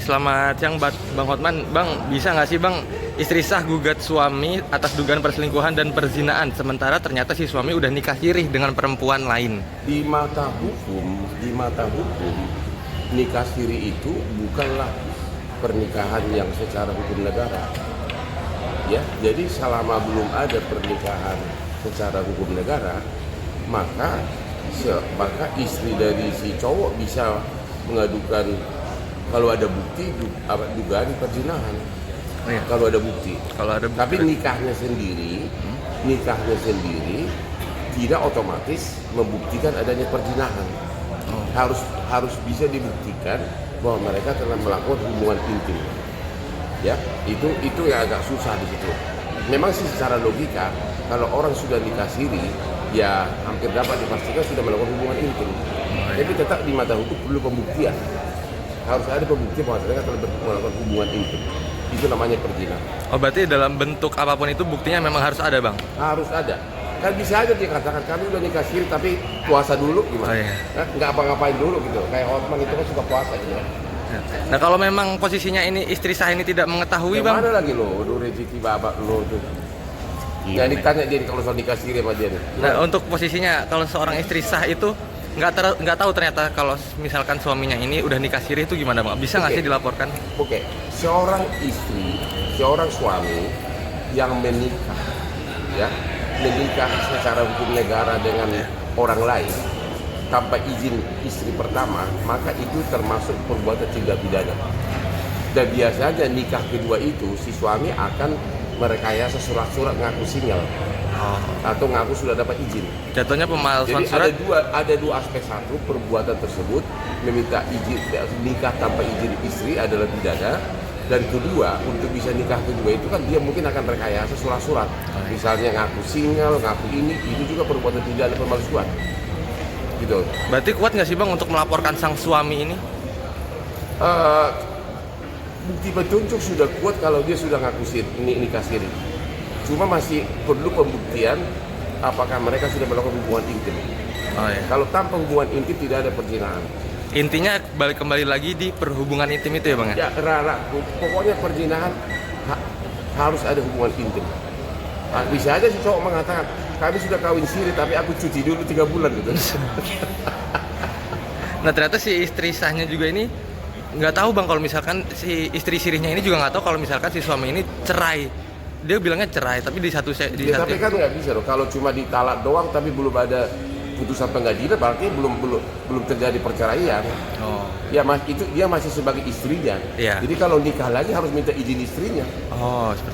selamat siang Bang Hotman. Bang, bisa nggak sih Bang istri sah gugat suami atas dugaan perselingkuhan dan perzinaan, sementara ternyata si suami udah nikah sirih dengan perempuan lain? Di mata hukum, nikah siri itu bukanlah pernikahan yang secara hukum negara. Ya, jadi selama belum ada pernikahan secara hukum negara, maka istri dari si cowok bisa mengadukan kalau ada bukti dugaan perzinahan. Oh, iya. Kalau ada bukti. Tapi nikahnya sendiri tidak otomatis membuktikan adanya perzinahan. Harus bisa dibuktikan bahwa mereka telah melakukan hubungan intim. Ya, itu yang agak susah di situ. Memang sih secara logika kalau orang sudah nikah siri, ya hampir dapat dipastikan sudah melakukan hubungan intim. Tapi tetap di mata hukum perlu pembuktian. Harus ada pembuktian bahwa mereka telah melakukan hubungan intim. Itu namanya perzinahan. Oh, berarti dalam bentuk apapun itu buktinya memang harus ada, Bang? Harus ada. Kan bisa aja dia katakan kami udah nikah siri tapi puasa dulu gimana? Oh, iya. Nggak apa-ngapain dulu gitu. Kayak Hotman itu kan suka puasa gitu ya. Nah, kalau memang posisinya ini istri sah ini tidak mengetahui, Yang Bang? mana lagi lo? Udah rezeki babak lo tuh. Yang ditanya dia kalau soal nikah siri sama dia nih. Nah, untuk posisinya kalau seorang istri sah itu nggak tahu ternyata kalau misalkan suaminya ini udah nikah siri itu gimana, Bang? Bisa nggak sih dilaporkan? Oke, seorang istri, seorang suami yang menikah, ya, menikah secara hukum negara dengan orang lain tanpa izin istri pertama, maka itu termasuk perbuatan tindak pidana. Dan biasanya nikah kedua itu si suami akan merekayasa surat-surat ngaku single atau ngaku sudah dapat izin. Jatuhnya pemalsuan Jadi surat. ada dua aspek. Satu, perbuatan tersebut meminta izin nikah tanpa izin istri adalah pidana. Dan kedua, untuk bisa nikah kedua itu kan dia mungkin akan rekayasa surat-surat. Misalnya ngaku single, ngaku ini, itu juga perbuatan pidana pemalsuan. Gitu. Berarti kuat nggak sih, Bang, untuk melaporkan sang suami ini? Bukti petunjuk sudah kuat kalau dia sudah ngaku nikah siri. Cuma masih perlu pembuktian apakah mereka sudah melakukan hubungan intim. Oh, iya. Kalau tanpa hubungan intim tidak ada perzinahan. Intinya kembali lagi di perhubungan intim itu ya, Bang? Ya, pokoknya perzinahan harus ada hubungan intim. Nah, bisa aja si cowok mengatakan, kami sudah kawin siri tapi aku cuti dulu 3 bulan gitu. Nah, ternyata si istri sahnya juga ini nggak tahu, Bang, kalau misalkan si istri sirihnya ini juga nggak tahu kalau misalkan si suami ini cerai. Dia bilangnya cerai, tapi Tapi kan nggak bisa loh. Kalau cuma ditalak doang tapi belum ada putusan pengadilan, berarti belum terjadi perceraian. Oh. Ya, itu dia masih sebagai istrinya. Iya. Jadi kalau nikah lagi harus minta izin istrinya. Oh, seperti